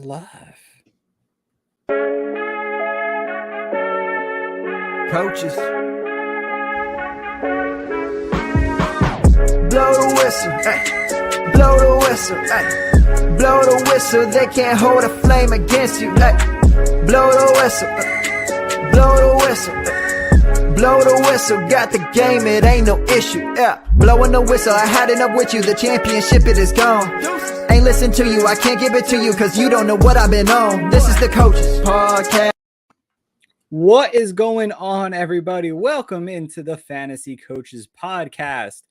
live. Coaches. Blow the whistle, ay. Blow the whistle, ay. Blow the whistle, they can't hold a flame against you, ay. Blow the whistle, blow the whistle, ay. Blow the whistle, got the game, it ain't no issue, yeah. Blowing the whistle, I had enough with you, the championship, it is gone. Ain't listen to you, I can't give it to you, cause you don't know what I've been on. This is the Coaches Podcast. What is going on, everybody? Welcome into the Fantasy Coaches Podcast.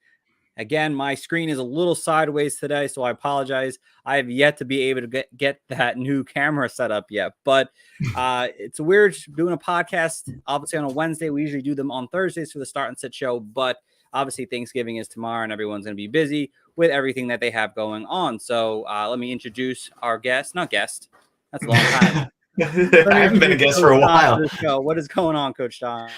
Again, my screen is a little sideways today, so I apologize. I have yet to be able to get that new camera set up yet, but it's weird doing a podcast, obviously, on a Wednesday. We usually do them on Thursdays for the Start and Sit show, but obviously Thanksgiving is tomorrow, and everyone's going to be busy with everything that they have going on. So let me introduce our guest. Not guest. That's a long time. I haven't been a guest for a while. What is going on, Coach Don?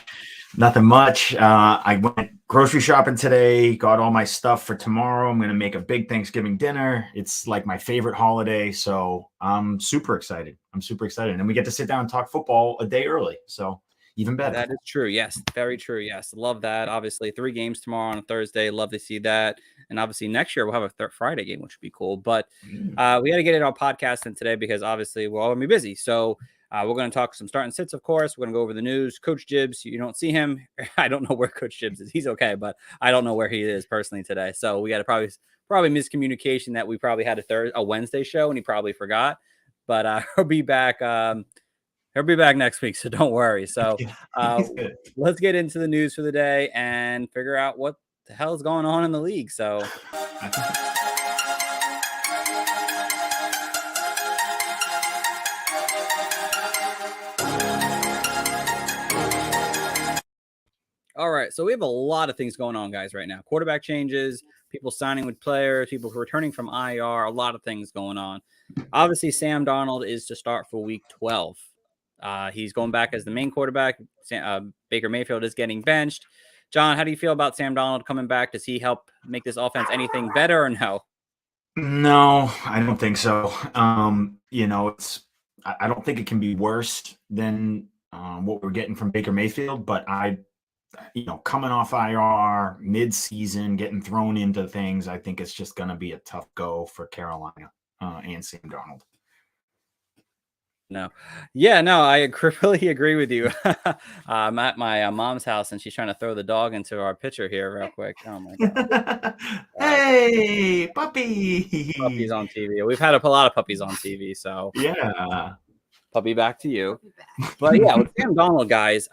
Nothing much. I went grocery shopping today, got all my stuff for tomorrow. I'm going to make a big Thanksgiving dinner. It's like my favorite holiday, so I'm super excited. And we get to sit down and talk football a day early, so even better. That is true. Yes, very true. Yes, love that. Obviously, 3 games tomorrow on a Thursday. Love to see that. And obviously, next year we'll have a Friday game, which would be cool. But we got to get it on podcast in today because obviously we're all going to be busy. So we're going to talk some start and sits, of course. We're going to go over the news. Coach Gibbs, you don't see him. I don't know where Coach Gibbs is. He's okay, but I don't know where he is personally today. So we got to probably miscommunication that we probably had a Wednesday show and he probably forgot. But he'll be back. He'll be back next week, so don't worry. So let's get into the news for the day and figure out what the hell is going on in the league. So all right, so we have a lot of things going on, guys, right now. Quarterback changes, people signing with players, people returning from IR, a lot of things going on. Obviously, Sam Darnold is to start for week 12. He's going back as the main quarterback. Baker Mayfield is getting benched. John, how do you feel about Sam Darnold coming back? Does he help make this offense anything better or no? No, I don't think so. I don't think it can be worse than what we're getting from Baker Mayfield, but coming off IR, mid-season, getting thrown into things, I think it's just going to be a tough go for Carolina and Sam Darnold. No. Yeah, no, I really agree with you. I'm at my mom's house, and she's trying to throw the dog into our picture here real quick. Oh, my God. Hey, puppy. Puppies on TV. We've had a lot of puppies on TV, so. Yeah. Puppy back to you. But, yeah, with Sam Darnold, guys,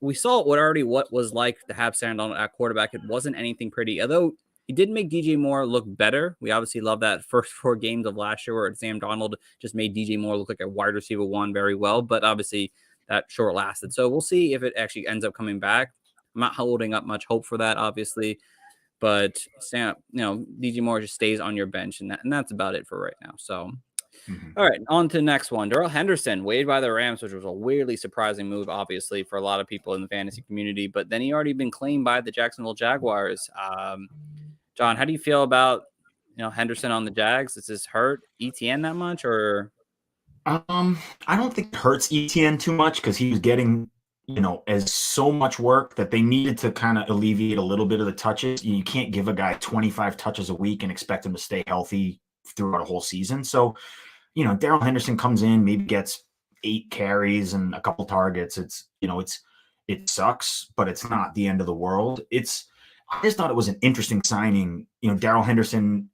we saw what was like to have Sam Darnold at quarterback. It wasn't anything pretty, although he did make DJ Moore look better. We obviously love that first 4 games of last year where Sam Darnold just made DJ Moore look like a wide receiver 1 very well, but obviously that short lasted. So we'll see if it actually ends up coming back. I'm not holding up much hope for that, obviously, but Sam, DJ Moore just stays on your bench, and that's about it for right now. So. All right, on to the next one. Darrell Henderson, waived by the Rams, which was a weirdly surprising move, obviously, for a lot of people in the fantasy community. But then he already been claimed by the Jacksonville Jaguars. John, how do you feel about Henderson on the Jags? Does this hurt ETN that much, or? I don't think it hurts ETN too much because he was getting as so much work that they needed to kind of alleviate a little bit of the touches. You can't give a guy 25 touches a week and expect him to stay healthy throughout a whole season. So. Darrell Henderson comes in, maybe gets 8 carries and a couple targets. It sucks, but it's not the end of the world. I just thought it was an interesting signing. Darrell Henderson,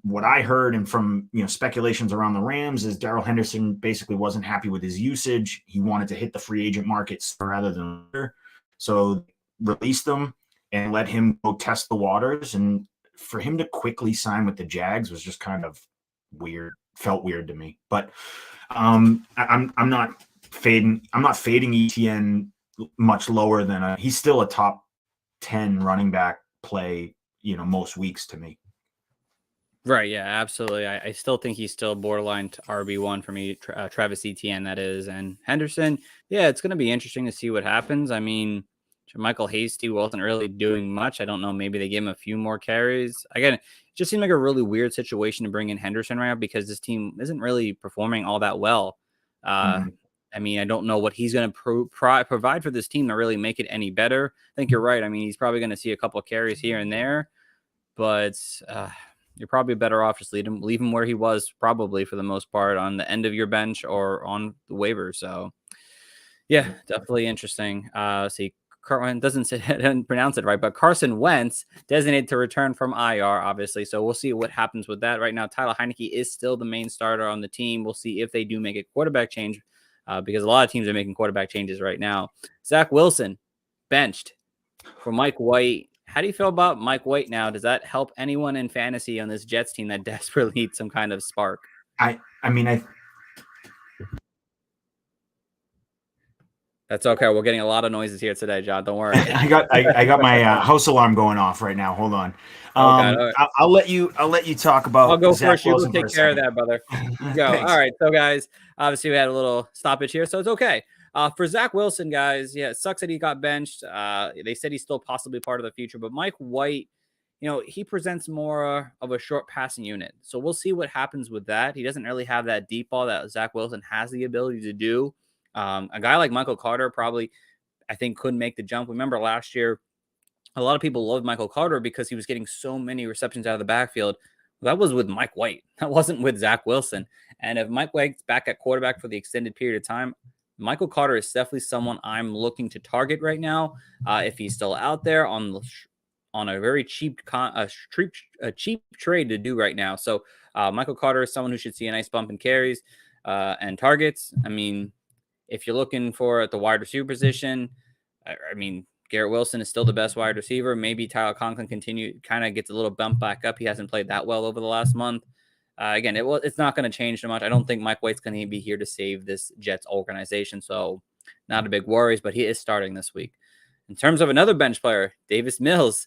what I heard and from, speculations around the Rams is Darrell Henderson basically wasn't happy with his usage. He wanted to hit the free agent market rather than later. So released him and let him go test the waters. And for him to quickly sign with the Jags was just kind of weird. Felt weird to me, but I'm not fading ETN much lower than he's still a top 10 running back play, most weeks to me. Right. Yeah, absolutely. I still think he's still borderline RB1 for me. Travis Etienne, that is. And Henderson, yeah, it's going to be interesting to see what happens. I mean, Michael Hasty wasn't really doing much. I don't know. Maybe they give him a few more carries. Again, just seemed like a really weird situation to bring in Henderson right now because this team isn't really performing all that well. I mean, I don't know what he's going to provide for this team to really make it any better. I think you're right. I mean, he's probably going to see a couple of carries here and there, but you're probably better off just leave him where he was probably for the most part on the end of your bench or on the waiver. So, yeah, definitely interesting. See, Carson doesn't say, I didn't pronounce it right, but Carson Wentz designated to return from IR, obviously. So we'll see what happens with that. Right now, Tyler Heineke is still the main starter on the team. We'll see if they do make a quarterback change because a lot of teams are making quarterback changes right now. Zach Wilson benched for Mike White. How do you feel about Mike White now? Does that help anyone in fantasy on this Jets team that desperately needs some kind of spark? That's okay. We're getting a lot of noises here today, John. Don't worry. I got my house alarm going off right now. Hold on. Okay. I'll let you talk about. I'll go Zach first. You Wilson take care of that, brother. Go. All right. So, guys, obviously we had a little stoppage here, so it's okay. For Zach Wilson, guys, yeah, it sucks that he got benched. They said he's still possibly part of the future, but Mike White, he presents more of a short passing unit. So we'll see what happens with that. He doesn't really have that deep ball that Zach Wilson has the ability to do. A guy like Michael Carter probably, I think, couldn't make the jump. Remember last year, a lot of people loved Michael Carter because he was getting so many receptions out of the backfield. That was with Mike White. That wasn't with Zach Wilson. And if Mike White's back at quarterback for the extended period of time, Michael Carter is definitely someone I'm looking to target right now. If he's still out there on a very cheap trade to do right now. So Michael Carter is someone who should see a nice bump in carries and targets. I mean, if you're looking for at the wide receiver position, I mean, Garrett Wilson is still the best wide receiver. Maybe Tyler Conklin kind of gets a little bump back up. He hasn't played that well over the last month. Again, it's not going to change too much. I don't think Mike White's going to be here to save this Jets organization. So not a big worries, but he is starting this week. In terms of another bench player, Davis Mills,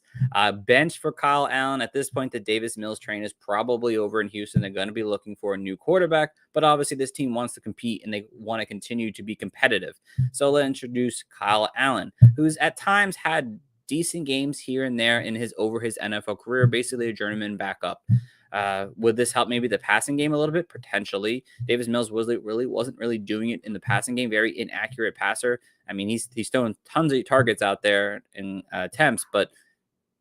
bench for Kyle Allen. At this point, the Davis Mills train is probably over in Houston. They're going to be looking for a new quarterback, but obviously this team wants to compete and they want to continue to be competitive. So let's introduce Kyle Allen, who's at times had decent games here and there over his NFL career, basically a journeyman backup. Would this help maybe the passing game a little bit? Potentially. Davis Mills wasn't really doing it in the passing game. Very inaccurate passer. I mean, he's throwing tons of targets out there in attempts, but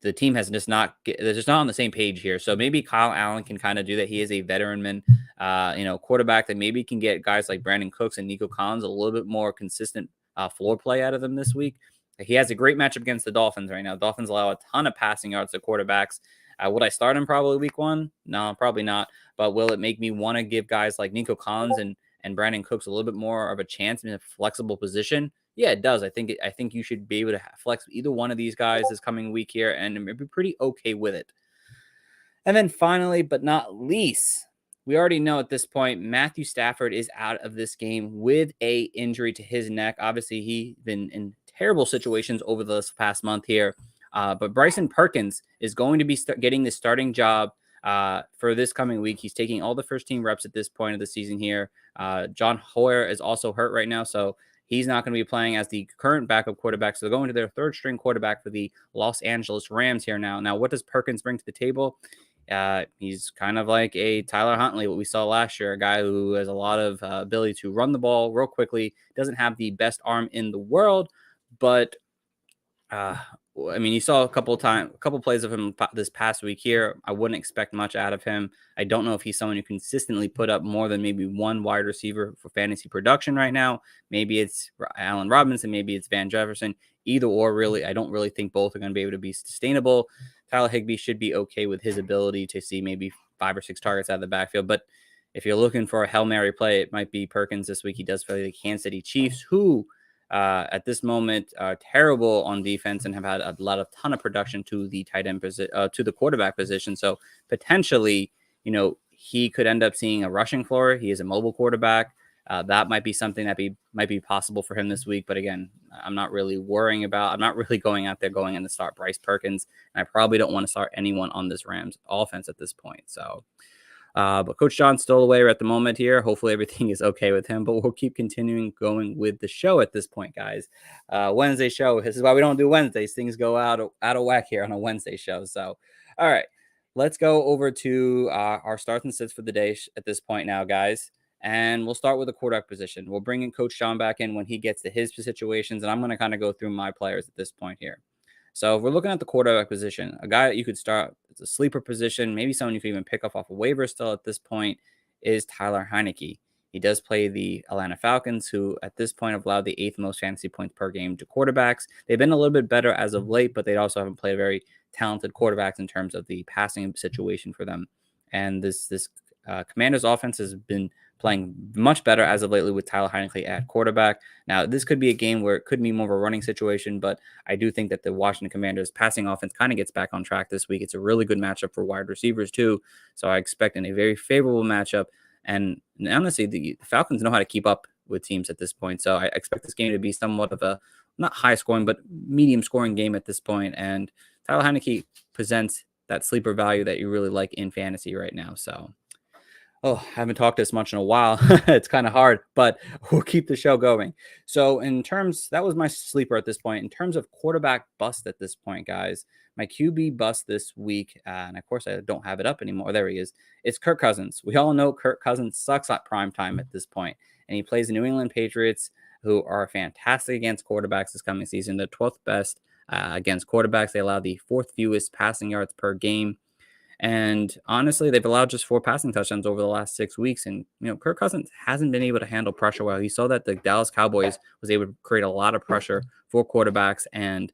the team they're just not on the same page here. So maybe Kyle Allen can kind of do that. He is a veteran quarterback that maybe can get guys like Brandon Cooks and Nico Collins a little bit more consistent floor play out of them this week. He has a great matchup against the Dolphins right now. Dolphins allow a ton of passing yards to quarterbacks. Would I start him probably week one? No, probably not. But will it make me want to give guys like Nico Collins and Brandon Cooks a little bit more of a chance in a flexible position? Yeah, it does. I think you should be able to flex either one of these guys this coming week here and be pretty okay with it. And then finally, but not least, we already know at this point, Matthew Stafford is out of this game with a injury to his neck. Obviously, he's been in terrible situations over this past month here. But Bryson Perkins is going to be getting the starting job for this coming week. He's taking all the first team reps at this point of the season here. John Hoyer is also hurt right now, so he's not going to be playing as the current backup quarterback. So they're going to their third string quarterback for the Los Angeles Rams here now. Now, what does Perkins bring to the table? He's kind of like a Tyler Huntley, what we saw last year, a guy who has a lot of ability to run the ball real quickly, doesn't have the best arm in the world, but I mean, you saw a couple plays of him this past week here. I wouldn't expect much out of him. I don't know if he's someone who consistently put up more than maybe one wide receiver for fantasy production right now. Maybe it's Allen Robinson, maybe it's Van Jefferson. Either or, really, I don't really think both are going to be able to be sustainable. Tyler Higbee should be okay with his ability to see maybe 5 or 6 targets out of the backfield. But if you're looking for a Hail Mary play, it might be Perkins this week. He does play the Kansas City Chiefs, who at this moment are terrible on defense and have had a ton of production to the tight end to the quarterback position. So potentially, he could end up seeing a rushing floor. He is a mobile quarterback. That might be something that might be possible for him this week. But again, I'm not really going out there going in to start Bryce Perkins. And I probably don't want to start anyone on this Rams offense at this point. So, but Coach John's still away at the moment here. Hopefully everything is okay with him, but we'll keep continuing going with the show at this point, guys. Wednesday show. This is why we don't do Wednesdays. Things go out of whack here on a Wednesday show. So, all right. let's go over to our starts and sits for the day at this point now, guys. And we'll start with the quarterback position. We'll bring in Coach John back in when he gets to his situations, and I'm going to kind of go through my players at this point here. So if we're looking at the quarterback position, a guy that you could start as a sleeper position, maybe someone you could even pick up off a waiver still at this point, is Tyler Heineke. He does play the Atlanta Falcons, who at this point have allowed the 8th most fantasy points per game to quarterbacks. They've been a little bit better as of late, but they also haven't played very talented quarterbacks in terms of the passing situation for them. And this Commanders offense has been playing much better as of lately with Tyler Heineke at quarterback. Now, this could be a game where it could be more of a running situation, but I do think that the Washington Commanders passing offense kind of gets back on track this week. It's a really good matchup for wide receivers too. So I expect in a very favorable matchup. And honestly, the Falcons know how to keep up with teams at this point. So I expect this game to be somewhat of a, not high scoring, but medium scoring game at this point. And Tyler Heineke presents that sleeper value that you really like in fantasy right now. So, I haven't talked this much in a while. It's kind of hard, but we'll keep the show going. So that was my sleeper at this point. In terms of quarterback bust at this point, guys, my QB bust this week, and of course I don't have it up anymore. There he is. It's Kirk Cousins. We all know Kirk Cousins sucks at prime time at this point, and he plays the New England Patriots, who are fantastic against quarterbacks this coming season. They're 12th best against quarterbacks. They allow the 4th fewest passing yards per game. And honestly, they've allowed just 4 passing touchdowns over the last 6 weeks. And, Kirk Cousins hasn't been able to handle pressure well. You saw that the Dallas Cowboys was able to create a lot of pressure for quarterbacks. And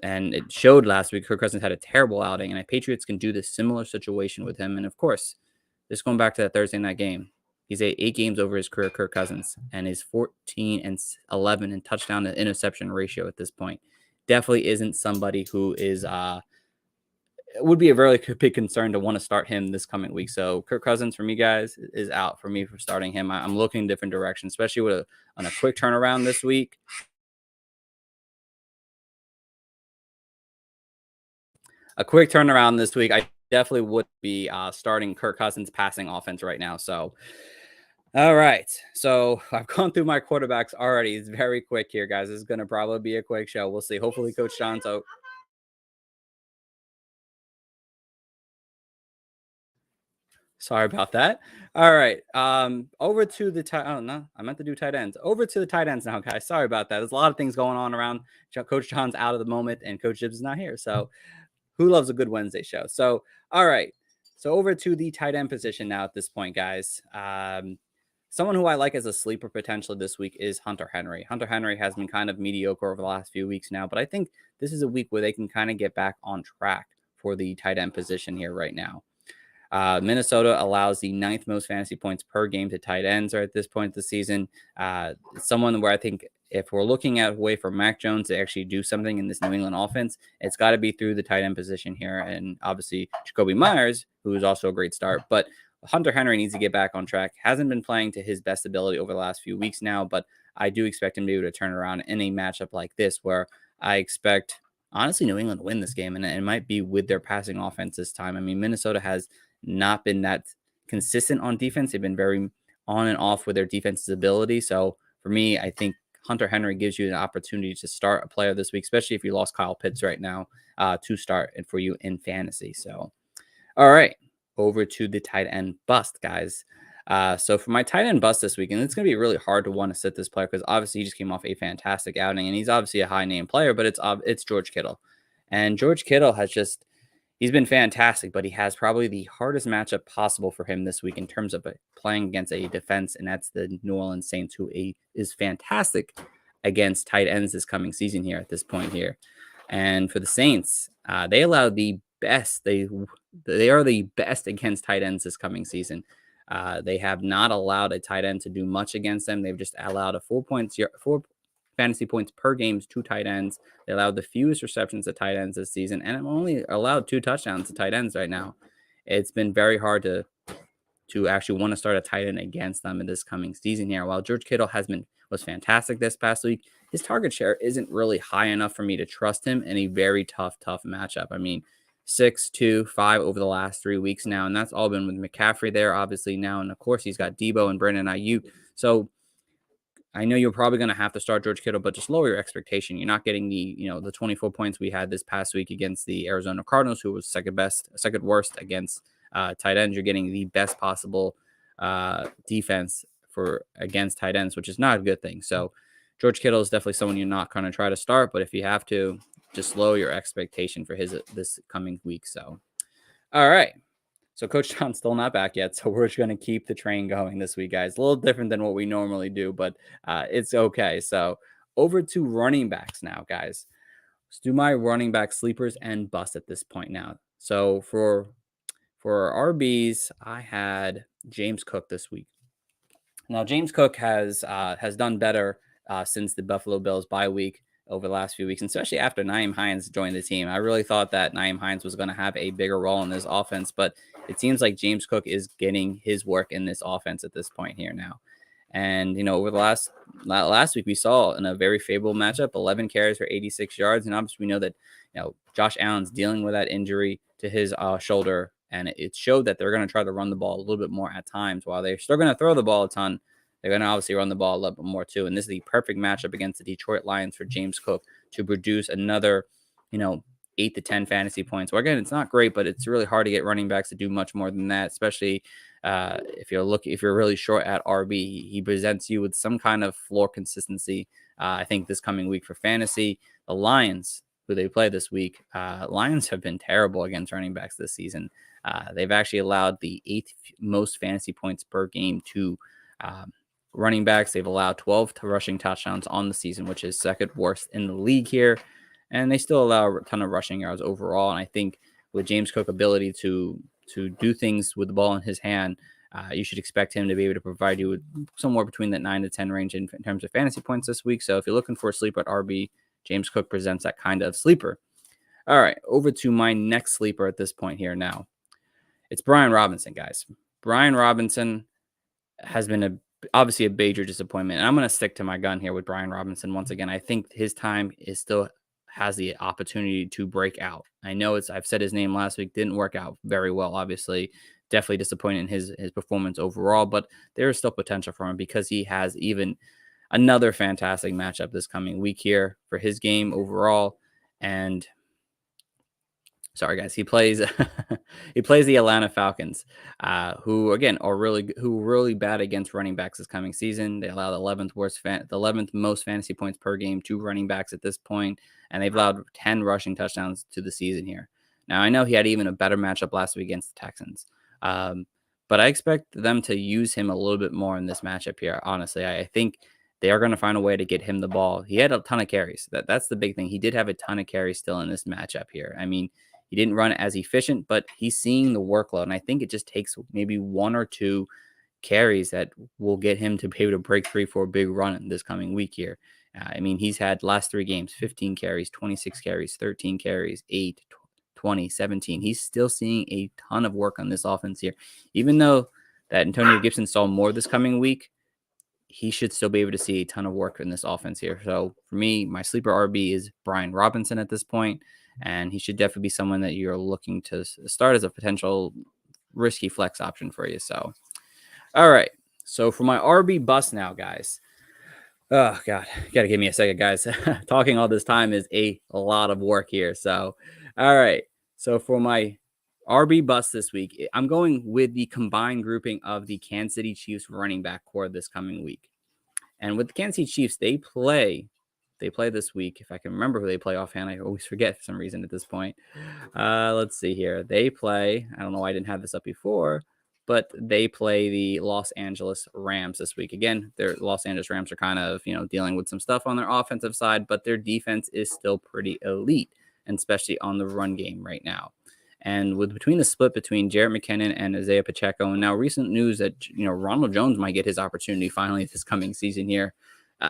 it showed last week. Kirk Cousins had a terrible outing. And the Patriots can do this similar situation with him. And, of course, just going back to that Thursday night game, he's 8 games over his career, Kirk Cousins. And is 14-11 in touchdown to interception ratio at this point. Definitely isn't somebody who is it would be a very big concern to want to start him this coming week. So Kirk Cousins for me, guys, is out for me for starting him. I'm looking in different directions, especially with on a quick turnaround this week. A quick turnaround this week, I definitely would be starting Kirk Cousins passing offense right now. So, all right. So I've gone through my quarterbacks already. It's very quick here, guys. This is going to probably be a quick show. We'll see. Hopefully Coach John's out. Sorry about that. All right. Over to the tight. Oh no, I meant to do tight ends. Over to the tight ends now, guys. Sorry about that. There's a lot of things going on around. Coach John's out of the moment, and Coach Gibbs is not here. So, who loves a good Wednesday show? So, all right. So over to the tight end position now at this point, guys. Someone who I like as a sleeper potential this week is Hunter Henry. Hunter Henry has been kind of mediocre over the last few weeks now, but I think this is a week where they can kind of get back on track for the tight end position here right now. Minnesota allows the 9th most fantasy points per game to tight ends at this point of the season. Someone where I think if we're looking at a way for Mac Jones to actually do something in this New England offense, it's got to be through the tight end position here. And obviously Jacoby Myers, who is also a great start, but Hunter Henry needs to get back on track. Hasn't been playing to his best ability over the last few weeks now, but I do expect him to be able to turn around in a matchup like this, where I expect, honestly, New England to win this game, and it might be with their passing offense this time. I mean, Minnesota has not been that consistent on defense. They've been very on and off with their defense's ability. So for me, I think Hunter Henry gives you an opportunity to start a player this week, especially if you lost Kyle Pitts right now to start and for you in fantasy. So, all right, over to the tight end bust, guys. So for my tight end bust this week, and it's going to be really hard to want to sit this player because obviously he just came off a fantastic outing, and he's obviously a high name player, but it's George Kittle. And George Kittle has just, he's been fantastic, but he has probably the hardest matchup possible for him this week in terms of playing against a defense, and that's the New Orleans Saints, who is fantastic against tight ends this coming season here at this point here. And for the Saints, they allow the best. They are the best against tight ends this coming season. They have not allowed a tight end to do much against them. They've just allowed 4 fantasy points per game to tight ends. They allowed the fewest receptions to tight ends this season, and have only allowed 2 touchdowns to tight ends right now. It's been very hard to actually want to start a tight end against them in this coming season here. While George Kittle was fantastic this past week, his target share isn't really high enough for me to trust him in a very tough matchup. I mean, 6, 2, 5 over the last 3 weeks now, and that's all been with McCaffrey there, obviously now, and of course he's got Debo and Brandon Ayuk. So I know you're probably going to have to start George Kittle, but just lower your expectation. You're not getting the 24 points we had this past week against the Arizona Cardinals, who was second worst against tight ends. You're getting the best possible defense against tight ends, which is not a good thing. So George Kittle is definitely someone you're not going to try to start, but if you have to, just lower your expectation for this coming week. So, all right. So Coach John's still not back yet, so we're just going to keep the train going this week, guys. A little different than what we normally do, but it's okay. So over to running backs now, guys. Let's do my running back sleepers and bust at this point now. So for RBs, I had James Cook this week. Now James Cook has done better since the Buffalo Bills bye week over the last few weeks, and especially after Nyheim Hines joined the team. I really thought that Nyheim Hines was going to have a bigger role in this offense, but it seems like James Cook is getting his work in this offense at this point here now. And, over the last week, we saw in a very favorable matchup, 11 carries for 86 yards. And obviously we know that, Josh Allen's dealing with that injury to his shoulder. And it showed that they're going to try to run the ball a little bit more at times. While they're still going to throw the ball a ton, they're going to obviously run the ball a little bit more too. And this is the perfect matchup against the Detroit Lions for James Cook to produce another, 8 to 10 fantasy points. Well, again, it's not great, but it's really hard to get running backs to do much more than that, especially if you're really short at RB. He presents you with some kind of floor consistency. I think this coming week for fantasy, the Lions, who they play this week, Lions have been terrible against running backs this season. They've actually allowed the 8th most fantasy points per game to running backs. They've allowed 12 rushing touchdowns on the season, which is second worst in the league here. And they still allow a ton of rushing yards overall. And I think with James Cook's ability to do things with the ball in his hand, you should expect him to be able to provide you with somewhere between that 9 to 10 range in terms of fantasy points this week. So if you're looking for a sleeper at RB, James Cook presents that kind of sleeper. All right, over to my next sleeper at this point here now. It's Brian Robinson, guys. Brian Robinson has been obviously a major disappointment. And I'm going to stick to my gun here with Brian Robinson once again. I think his time still has the opportunity to break out. I know I've said his name last week, didn't work out very well, obviously. Definitely disappointed in his performance overall, but there is still potential for him because he has even another fantastic matchup this coming week here for his game overall. And sorry, guys, he plays the Atlanta Falcons, who again are really bad against running backs this coming season. They allow the 11th most fantasy points per game to running backs at this point, and they've allowed 10 rushing touchdowns to the season here. Now I know he had even a better matchup last week against the Texans, but I expect them to use him a little bit more in this matchup here. Honestly, I think they are going to find a way to get him the ball. He had a ton of carries. That's the big thing. He did have a ton of carries still in this matchup here. I mean, he didn't run as efficient, but he's seeing the workload. And I think it just takes maybe 1 or 2 carries that will get him to be able to break free for a big run in this coming week here. I mean, he's had last 3 games, 15 carries, 26 carries, 13 carries, 8, 20, 17. He's still seeing a ton of work on this offense here. Even though that Antonio Gibson saw more this coming week, he should still be able to see a ton of work in this offense here. So for me, my sleeper RB is Brian Robinson at this point. And he should definitely be someone that you're looking to start as a potential risky flex option for you. So, all right. So for my RB bust now, guys. Oh, God. You got to give me a second, guys. Talking all this time is a lot of work here. So, all right. So for my RB bust this week, I'm going with the combined grouping of the Kansas City Chiefs running back core this coming week. And with the Kansas City Chiefs, they play this week. If I can remember who they play offhand, I always forget for some reason at this point. Let's see here. They play, I don't know why I didn't have this up before, but they play the Los Angeles Rams this week. Again, their Los Angeles Rams are kind of, dealing with some stuff on their offensive side, but their defense is still pretty elite, and especially on the run game right now. And between the split between Jerick McKinnon and Isaiah Pacheco, and now recent news that, Ronald Jones might get his opportunity finally this coming season here,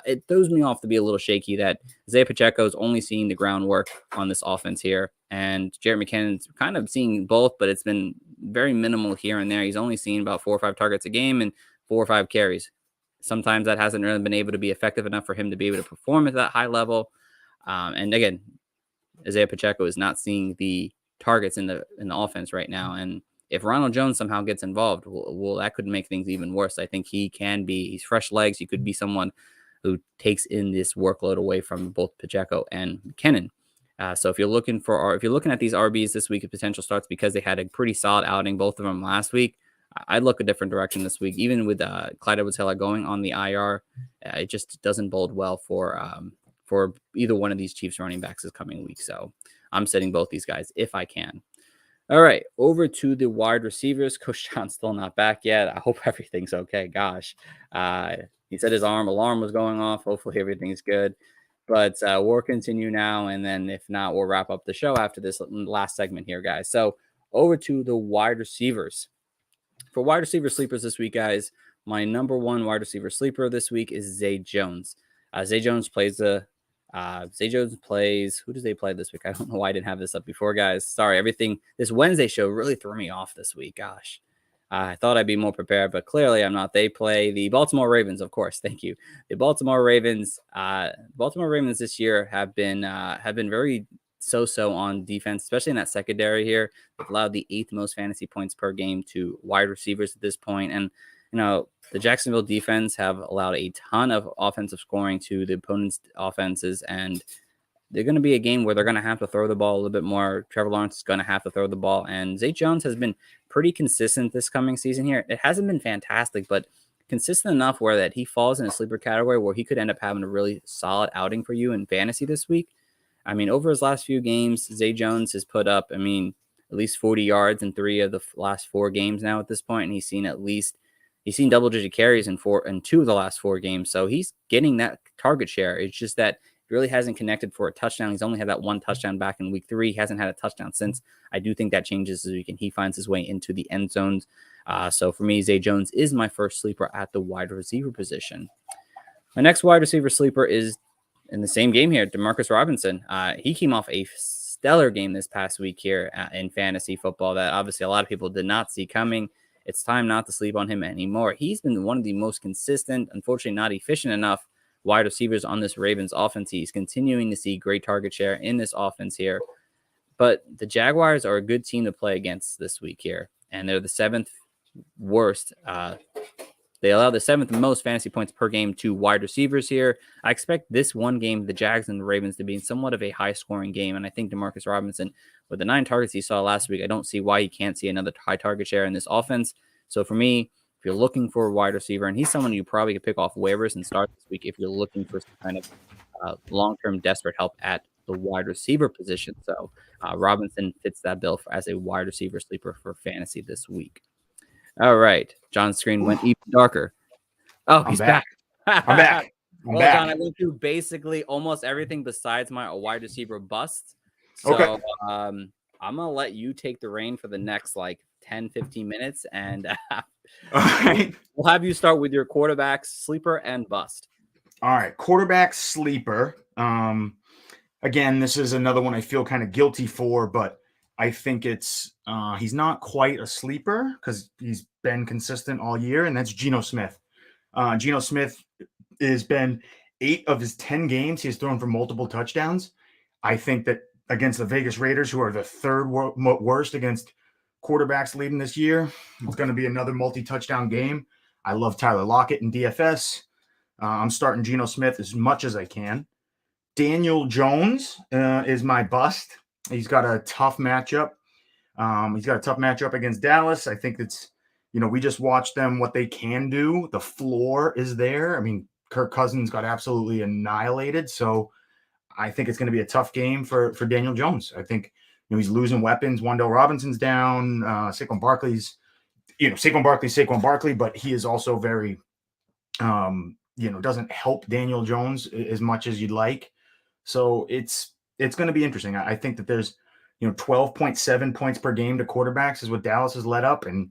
it throws me off to be a little shaky that Isaiah Pacheco is only seeing the groundwork on this offense here. And Jerick McKinnon's kind of seeing both, but it's been very minimal here and there. He's only seen about 4 or 5 targets a game and 4 or 5 carries. Sometimes that hasn't really been able to be effective enough for him to be able to perform at that high level. And again, Isaiah Pacheco is not seeing the targets in the offense right now. And if Ronald Jones somehow gets involved, well, that could make things even worse. I think he's fresh legs. He could be someone who takes in this workload away from both Pacheco and McKinnon. So if you're looking at these RBs this week at potential starts because they had a pretty solid outing, both of them last week, I'd look a different direction this week. Even with Clyde Edwards-Helaire going on the IR, it just doesn't bode well for either one of these Chiefs running backs this coming week. So I'm sitting both these guys if I can. All right, over to the wide receivers. Coach John's still not back yet. I hope everything's okay. Gosh, he said his alarm was going off. Hopefully everything's good. But we'll continue now, and then if not, we'll wrap up the show after this last segment here, guys. So over to the wide receivers. For wide receiver sleepers this week, guys, my number one wide receiver sleeper this week is Zay Jones. Zay Jones plays, who does they play this week? I don't know why I didn't have this up before, guys. Sorry, this Wednesday show really threw me off this week. Gosh. I thought I'd be more prepared, but clearly I'm not. They play the Baltimore Ravens, of course. Thank you. The Baltimore Ravens. Baltimore Ravens this year have been very so on defense, especially in that secondary here. They've allowed the 8th most fantasy points per game to wide receivers at this point, and the Jacksonville defense have allowed a ton of offensive scoring to the opponent's offenses, and they're going to be a game where they're going to have to throw the ball a little bit more. Trevor Lawrence is going to have to throw the ball, and Zay Jones has been pretty consistent this coming season here. It hasn't been fantastic, but consistent enough where that he falls in a sleeper category where he could end up having a really solid outing for you in fantasy this week. I mean, over his last few games, Zay Jones has put up, at least 40 yards in 3 of the last 4 games now at this point, and he's seen double-digit carries in 2 of the last 4 games, so he's getting that target share. It's just that really hasn't connected for a touchdown. He's only had that 1 touchdown back in week 3. He hasn't had a touchdown since. I do think that changes this week, and he finds his way into the end zones. So for me, Zay Jones is my first sleeper at the wide receiver position. My next wide receiver sleeper is in the same game here, Demarcus Robinson. He came off a stellar game this past week here in fantasy football that obviously a lot of people did not see coming. It's time not to sleep on him anymore. He's been one of the most consistent, unfortunately not efficient enough, wide receivers on this Ravens offense. He's continuing to see great target share in this offense here. But the Jaguars are a good team to play against this week here, and they're the 7th worst. They allow the 7th most fantasy points per game to wide receivers here. I expect this one game, the Jags and the Ravens, to be in somewhat of a high-scoring game, and I think Demarcus Robinson, with the 9 targets he saw last week, I don't see why he can't see another high target share in this offense. So for me, if you're looking for a wide receiver, and he's someone you probably could pick off waivers and start this week if you're looking for some kind of long-term desperate help at the wide receiver position. So Robinson fits that bill as a wide receiver sleeper for fantasy this week. All right. John's screen went even darker. Oh, he's back. I'm back. John, I went through basically almost everything besides my wide receiver bust. So Okay. I'm going to let you take the reign for the next 10, 15 minutes, and All right. we'll have you start with your quarterbacks, sleeper and bust. All right. Quarterback sleeper. Again, this is another one I feel kind of guilty for, but I think it's he's not quite a sleeper because he's been consistent all year, and that's Geno Smith. Geno Smith has been 8 of his 10 games. He's thrown for multiple touchdowns. I think that against the Vegas Raiders, who are the 3rd worst against quarterbacks leading this year, it's going to be another multi-touchdown game. I love Tyler Lockett in DFS. I'm starting Geno Smith as much as I can. Daniel Jones is my bust. He's got a tough matchup. Against Dallas. I think it's, we just watched them, what they can do. The floor is there. I mean, Kirk Cousins got absolutely annihilated. So I think it's going to be a tough game for Daniel Jones. I think, he's losing weapons. Wan'Dale Robinson's down. Saquon Barkley's, Saquon Barkley, but he is also very, doesn't help Daniel Jones as much as you'd like. So it's going to be interesting. I think that there's, 12.7 points per game to quarterbacks is what Dallas has let up. And,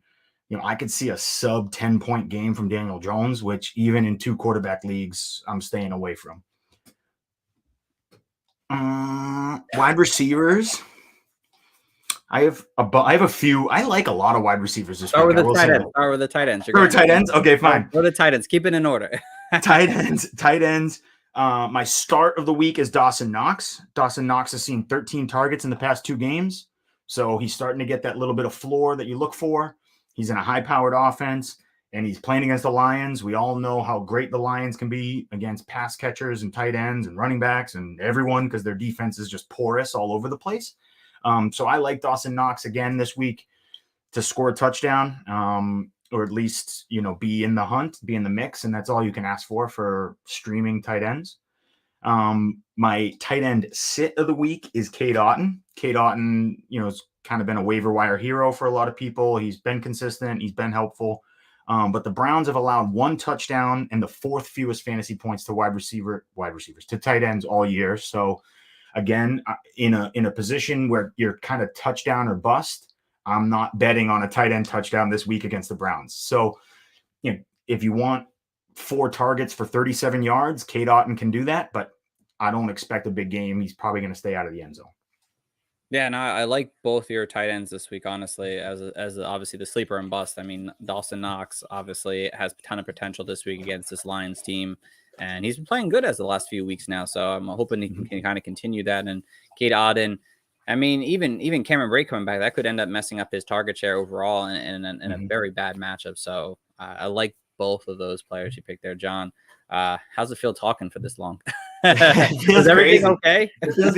I could see a sub 10-point game from Daniel Jones, which even in 2 quarterback leagues, I'm staying away from. Wide receivers. I have a few. I like a lot of wide receivers this week. Start with the tight ends. Start with the tight ends. Start with tight ends? Okay, fine. Go the tight ends. Keep it in order. Tight ends. My start of the week is Dawson Knox. Dawson Knox has seen 13 targets in the past 2 games. So he's starting to get that little bit of floor that you look for. He's in a high-powered offense. and he's playing against the Lions. We all know how great the Lions can be against pass catchers and tight ends and running backs and everyone, because their defense is just porous all over the place. So I like Dawson Knox again this week to score a touchdown, or at least, be in the hunt, be in the mix. And that's all you can ask for streaming tight ends. My tight end sit of the week is Cade Otton. Cade Otton, has kind of been a waiver wire hero for a lot of people. He's been consistent. He's been helpful. But the Browns have allowed 1 touchdown and the 4th fewest fantasy points to wide receivers, to tight ends all year. So again, in a position where you're kind of touchdown or bust, I'm not betting on a tight end touchdown this week against the Browns. So, if you want 4 targets for 37 yards, Cade Otton can do that, but I don't expect a big game. He's probably going to stay out of the end zone. Yeah, no, I like both your tight ends this week, honestly, as obviously the sleeper and bust. I mean, Dawson Knox obviously has a ton of potential this week against this Lions team, and he's been playing good as the last few weeks now. So I'm hoping he can kind of continue that. And Cade Otton, I mean, even Cameron Brate coming back, that could end up messing up his target share overall in a very bad matchup. So I like both of those players you picked there, John. How's it feel talking for this long? Is everything okay?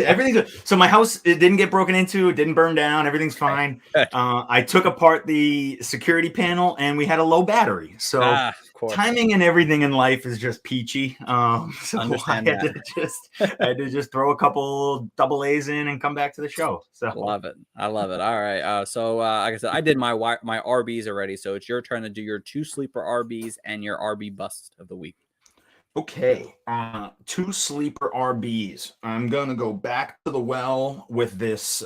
Everything's so my house, it didn't get broken into, it didn't burn down, everything's fine. I took apart the security panel and we had a low battery. So timing and everything in life is just peachy. So I had to just throw a couple double A's in and come back to the show. So I love it. All right. So like I said, I did my RBs already. So it's your turn to do your 2 sleeper RBs and your RB bust of the week. Okay, 2 sleeper RBs. I'm going to go back to the well with this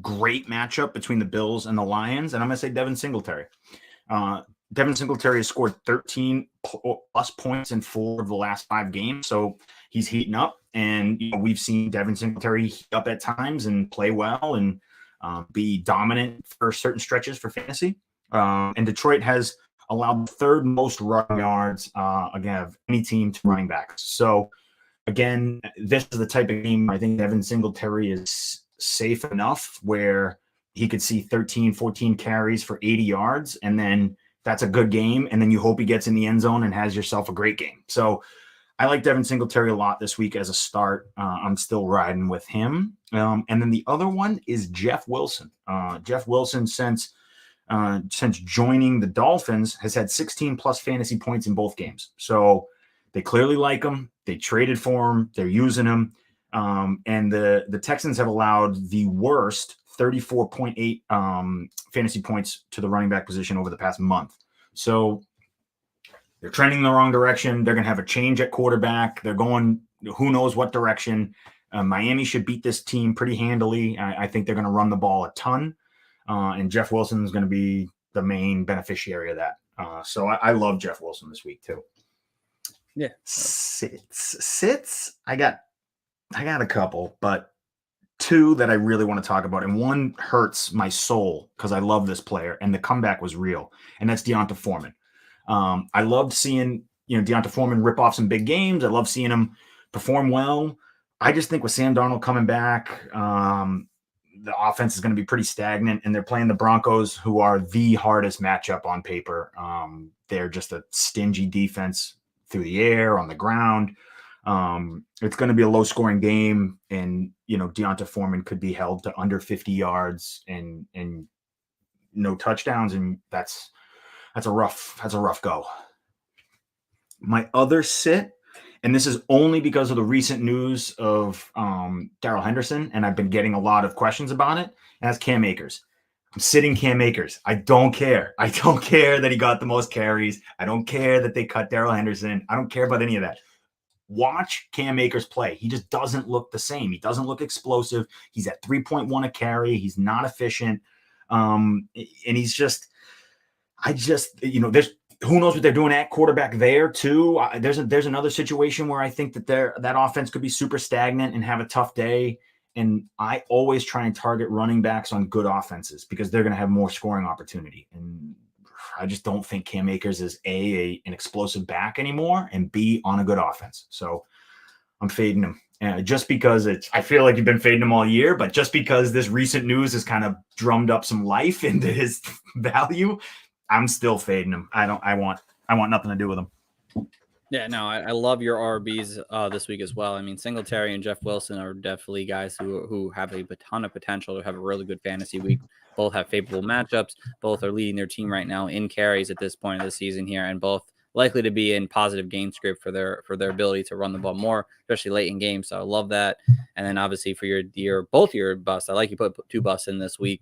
great matchup between the Bills and the Lions, and I'm going to say Devin Singletary. Devin Singletary has scored 13 plus points in 4 of the last 5 games, so he's heating up, and we've seen Devin Singletary heat up at times and play well and be dominant for certain stretches for fantasy. And Detroit has allowed the 3rd most rushing yards again of any team to running backs. So again, this is the type of game I think Devin Singletary is safe enough where he could see 13, 14 carries for 80 yards, and then that's a good game. And then you hope he gets in the end zone and has yourself a great game. So I like Devin Singletary a lot this week as a start. I'm still riding with him. And then the other one is Jeff Wilson. Jeff Wilson, since joining the Dolphins, has had 16 plus fantasy points in both games. So they clearly like him. They traded for him. They're using him. And the Texans have allowed the worst 34.8 fantasy points to the running back position over the past month. So they're trending in the wrong direction. They're going to have a change at quarterback. They're going who knows what direction. Miami should beat this team pretty handily. I think they're going to run the ball a ton. And Jeff Wilson is going to be the main beneficiary of that. So I love Jeff Wilson this week too. Yeah. Sits. I got a couple, but 2 that I really want to talk about. And one hurts my soul because I love this player and the comeback was real. And that's D'Onta Foreman. I loved seeing, D'Onta Foreman rip off some big games. I love seeing him perform well. I just think with Sam Darnold coming back, the offense is going to be pretty stagnant, and they're playing the Broncos, who are the hardest matchup on paper. They're just a stingy defense through the air, on the ground. It's going to be a low-scoring game, and D'Onta Foreman could be held to under 50 yards and no touchdowns, and that's a rough go. My other sit. And this is only because of the recent news of Darrell Henderson, and I've been getting a lot of questions about it. And that's Cam Akers. I'm sitting Cam Akers. I don't care. I don't care that he got the most carries. I don't care that they cut Darrell Henderson. I don't care about any of that. Watch Cam Akers play. He just doesn't look the same. He doesn't look explosive. He's at 3.1 a carry. He's not efficient. And he's just, there's, who knows what they're doing at quarterback there too. There's another situation where I think that that offense could be super stagnant and have a tough day. And I always try and target running backs on good offenses because they're going to have more scoring opportunity. And I just don't think Cam Akers is an explosive back anymore, and B, on a good offense. So I'm fading him. Just because I feel like you've been fading him all year, but just because this recent news has kind of drummed up some life into his value, I'm still fading him. I want nothing to do with him. Yeah, no, I love your RBs this week as well. I mean, Singletary and Jeff Wilson are definitely guys who have a ton of potential to have a really good fantasy week. Both have favorable matchups. Both are leading their team right now in carries at this point of the season here, and both likely to be in positive game script for their ability to run the ball more, especially late in games. So I love that. And then obviously for your both your busts, I like you put 2 busts in this week.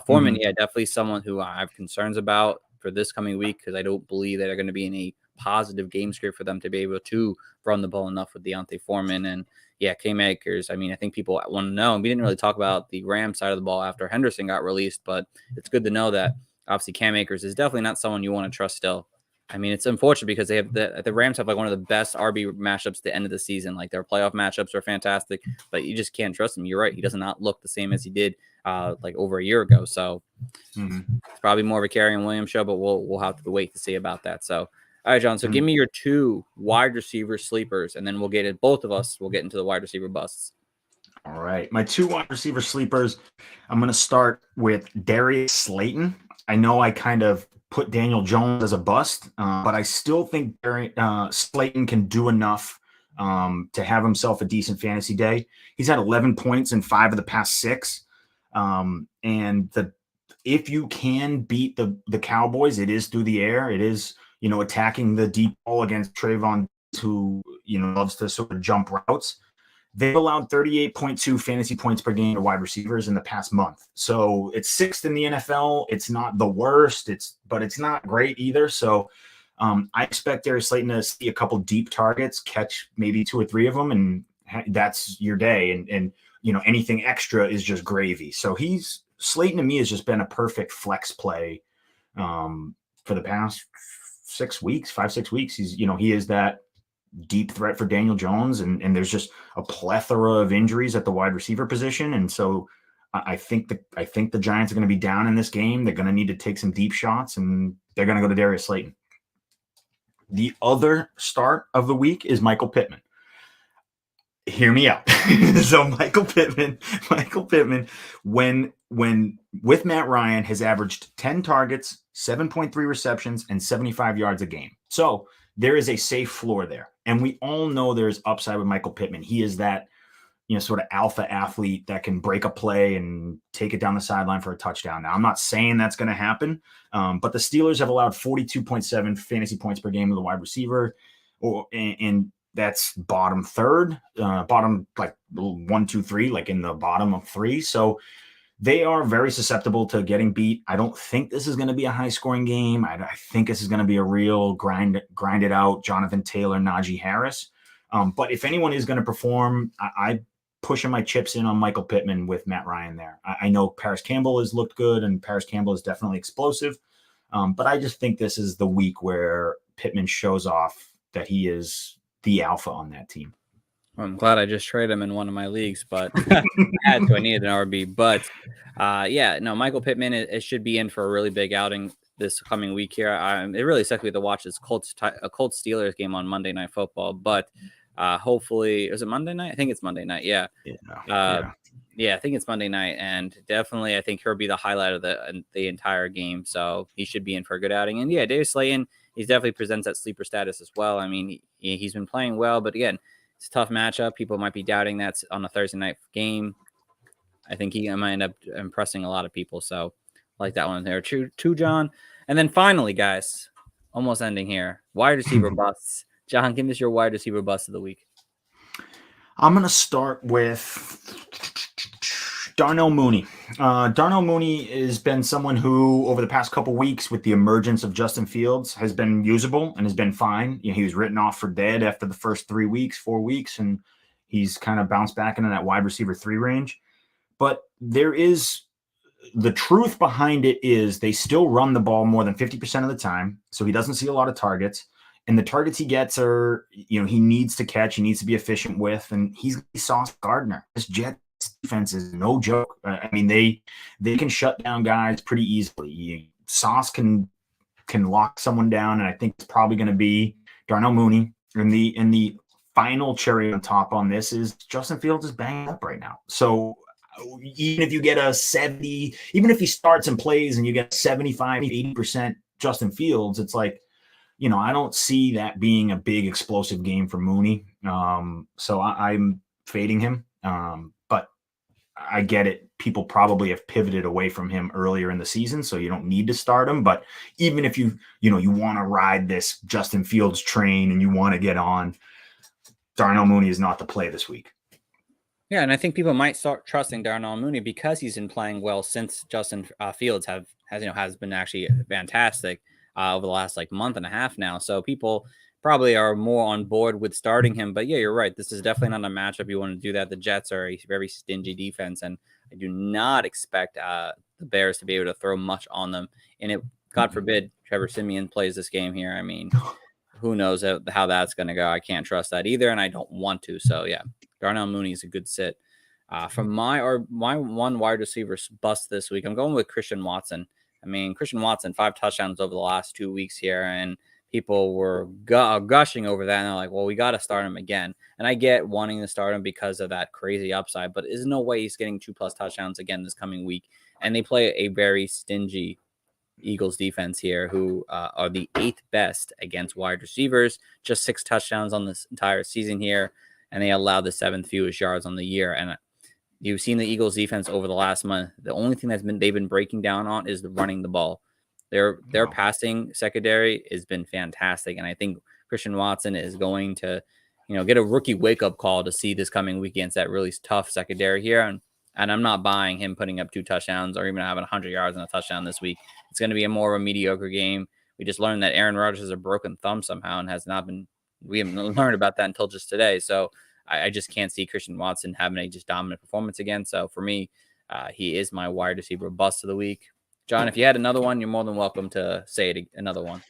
Foreman, yeah, definitely someone who I have concerns about for this coming week because I don't believe that they're going to be in a positive game script for them to be able to run the ball enough with Deontay Foreman. And yeah, Cam Akers, I mean, I think people want to know, and we didn't really talk about the Rams side of the ball after Henderson got released, but it's good to know that obviously Cam Akers is definitely not someone you want to trust still. I mean, it's unfortunate because they have the Rams have like one of the best RB matchups at the end of the season. Like their playoff matchups are fantastic, but you just can't trust him. You're right. He does not look the same as he did like over a year ago. So it's probably more of a Kerryon Williams show, but we'll have to wait to see about that. So all right, John. So give me your 2 wide receiver sleepers, and then we'll get it. Both of us will get into the wide receiver busts. All right. My 2 wide receiver sleepers. I'm going to start with Darius Slayton. I know I kind of put Daniel Jones as a bust, but I still think Slayton can do enough to have himself a decent fantasy day. He's had 11 points in 5 of the past 6. If you can beat the Cowboys, it is through the air. It is, attacking the deep ball against Trayvon, who, loves to sort of jump routes. They've allowed 38.2 fantasy points per game to wide receivers in the past month. So it's 6th in the NFL. It's not the worst, but it's not great either. So I expect Darius Slayton to see a couple deep targets, catch maybe 2 or 3 of them, and that's your day. And anything extra is just gravy. So Slayton to me has just been a perfect flex play for the past 5-6 weeks. He is that deep threat for Daniel Jones, and there's just a plethora of injuries at the wide receiver position. And so I think the Giants are going to be down in this game. They're going to need to take some deep shots, and they're going to go to Darius Slayton. The other start of the week is Michael Pittman. Hear me out. So Michael Pittman, when with Matt Ryan, has averaged 10 targets, 7.3 receptions, and 75 yards a game. So there is a safe floor there. And we all know there's upside with Michael Pittman. He is that, sort of alpha athlete that can break a play and take it down the sideline for a touchdown. Now, I'm not saying that's going to happen, but the Steelers have allowed 42.7 fantasy points per game to the wide receiver, and that's bottom third, bottom like 1, 2, 3, like in the bottom of 3. So they are very susceptible to getting beat. I don't think this is going to be a high-scoring game. I think this is going to be a real grind it out, Jonathan Taylor, Najee Harris. But if anyone is going to perform, I pushing my chips in on Michael Pittman with Matt Ryan there. I know Paris Campbell has looked good, and Paris Campbell is definitely explosive. But I just think this is the week where Pittman shows off that he is the alpha on that team. Well, I'm glad I just traded him in one of my leagues, but I needed an RB. But Michael Pittman, it should be in for a really big outing this coming week here. It really sucks me to watch this Colts Steelers game on Monday Night Football, but hopefully, is it Monday night? I think it's Monday night. Yeah. I think it's Monday night, and definitely I think he'll be the highlight of the entire game. So he should be in for a good outing. And yeah, Darius Slayton, he definitely presents that sleeper status as well. I mean, he's been playing well, but again, it's a tough matchup. People might be doubting that's on a Thursday night game. I think he might end up impressing a lot of people. So I like that one there too, John. And then finally, guys, almost ending here, wide receiver busts. John, give us your wide receiver bust of the week. I'm going to start with Darnell Mooney. Darnell Mooney has been someone who, over the past couple weeks, with the emergence of Justin Fields, has been usable and has been fine. He was written off for dead after the first 4 weeks, and he's kind of bounced back into that wide receiver 3 range. But there is the truth behind it is they still run the ball more than 50% of the time, so he doesn't see a lot of targets. And the targets he gets are, he needs to catch, he needs to be efficient with, and he's Sauce Gardner. This Jets defense is no joke. I mean, they can shut down guys pretty easily. Sauce can lock someone down, and I think it's probably going to be Darnell Mooney. And the final cherry on top on this is Justin Fields is banged up right now. So even if you get even if he starts and plays and you get 75, 80% Justin Fields, it's like, I don't see that being a big explosive game for Mooney. So I'm fading him. But I get it. People probably have pivoted away from him earlier in the season, so you don't need to start him. But even if you want to ride this Justin Fields train and you want to get on, Darnell Mooney is not the play this week. Yeah, and I think people might start trusting Darnell Mooney because he's been playing well since Justin Fields has been actually fantastic over the last month and a half now. So people probably are more on board with starting him. But yeah, you're right. This is definitely not a matchup you want to do that. The Jets are a very stingy defense, and I do not expect the Bears to be able to throw much on them. And it, God forbid, Trevor Siemian plays this game here. I mean, who knows how that's going to go? I can't trust that either, and I don't want to. So yeah, Darnell Mooney is a good sit. From my one wide receiver bust this week, I'm going with Christian Watson. I mean, Christian Watson, 5 touchdowns over the last 2 weeks here, and people were gushing over that. And they're like, well, we got to start him again. And I get wanting to start him because of that crazy upside, but there's no way he's getting 2+ touchdowns again this coming week. And they play a very stingy Eagles defense here, who are the 8th best against wide receivers, just 6 touchdowns on this entire season here. And they allow the 7th fewest yards on the year. And you've seen the Eagles defense over the last month. The only thing they've been breaking down on is running the ball. Their passing secondary has been fantastic, and I think Christian Watson is going to, get a rookie wake up call to see this coming week against that really tough secondary here. And I'm not buying him putting up 2 touchdowns or even having 100 yards and a touchdown this week. It's going to be more of a mediocre game. We just learned that Aaron Rodgers has a broken thumb somehow and has not been. We haven't learned about that until just today. So I just can't see Christian Watson having a just dominant performance again. So for me, he is my wide receiver bust of the week. John, if you had another one, you're more than welcome to say it. Another one.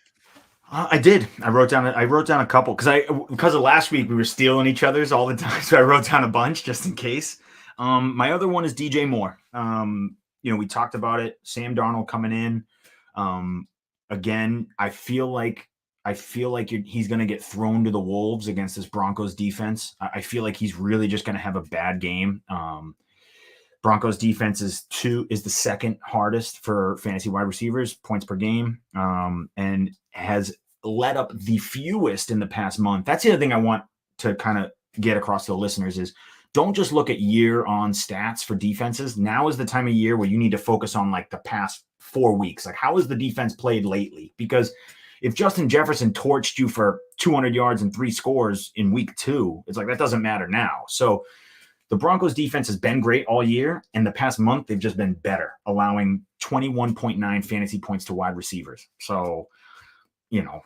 I did. I wrote down a couple because of last week we were stealing each other's all the time. So I wrote down a bunch just in case. My other one is DJ Moore. We talked about it. Sam Darnold coming in. Again, I feel like he's going to get thrown to the wolves against this Broncos defense. I feel like he's really just going to have a bad game. Broncos defense is the second hardest for fantasy wide receivers, points per game, and has let up the fewest in the past month. That's the other thing I want to kind of get across to the listeners is don't just look at year-on stats for defenses. Now is the time of year where you need to focus on the past 4 weeks. How has the defense played lately? Because if Justin Jefferson torched you for 200 yards and 3 scores in week 2, it's that doesn't matter now. So the Broncos defense has been great all year, and the past month they've just been better, allowing 21.9 fantasy points to wide receivers. So,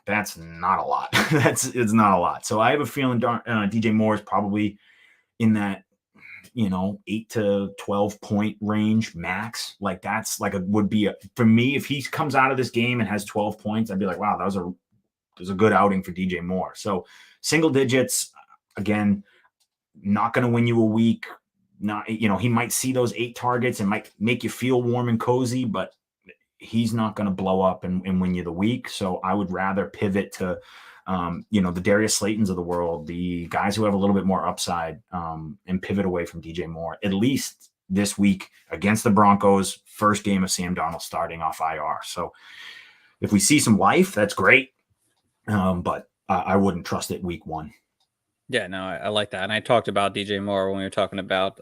that's not a lot. It's not a lot. So I have a feeling DJ Moore is probably in that 8 to 12 point range max. That's would be for me if he comes out of this game and has 12 points, I'd be like, wow, that was a good outing for DJ Moore. So single digits again. Not going to win you a week. He might see those 8 targets and might make you feel warm and cozy, but he's not going to blow up and win you the week. So I would rather pivot to, the Darius Slaytons of the world, the guys who have a little bit more upside, and pivot away from DJ Moore, at least this week against the Broncos, first game of Sam Darnold starting off IR. So if we see some life, that's great. But I wouldn't trust it week 1. Yeah, no, I like that. And I talked about DJ Moore when we were talking about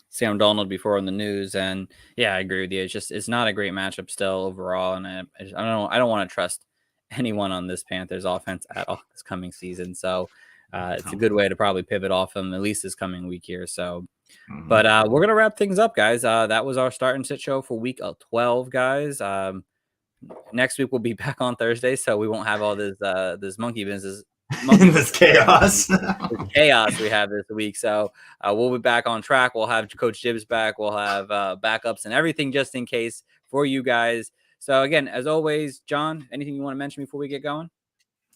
Sam Darnold before in the news. And yeah, I agree with you. It's not a great matchup still overall. And I don't want to trust anyone on this Panthers offense at all this coming season. So it's a good way to probably pivot off them at least this coming week here. So, but we're going to wrap things up, guys. That was our start and sit show for week 12, guys. Next week we'll be back on Thursday, so we won't have all this monkey business. In this chaos. The chaos we have this week. So we'll be back on track. We'll have Coach Gibbs back. We'll have backups and everything just in case for you guys. So again, as always, John, anything you want to mention before we get going?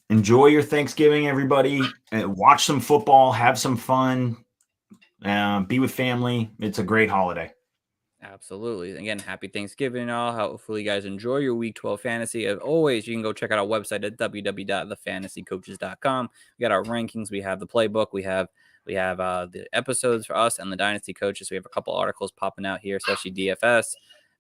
Enjoy your Thanksgiving, everybody. Watch some football, have some fun, be with family. It's a great holiday. Absolutely. Again, happy Thanksgiving, all. Hopefully you guys enjoy your week 12 fantasy. As always, you can go check out our website at www.thefantasycoaches.com. We got our rankings. We have the playbook. We have the episodes for us and the Dynasty coaches. We have a couple articles popping out here, especially DFS.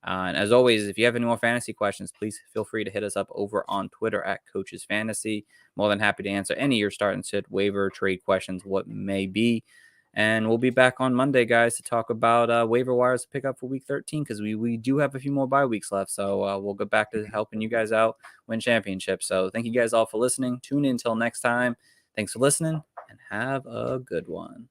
And as always, if you have any more fantasy questions, please feel free to hit us up over on Twitter at Coaches Fantasy. More than happy to answer any of your start and sit, waiver, trade questions, what may be. And we'll be back on Monday, guys, to talk about waiver wires to pick up for Week 13 because we do have a few more bye weeks left. So we'll get back to helping you guys out win championships. So thank you guys all for listening. Tune in until next time. Thanks for listening and have a good one.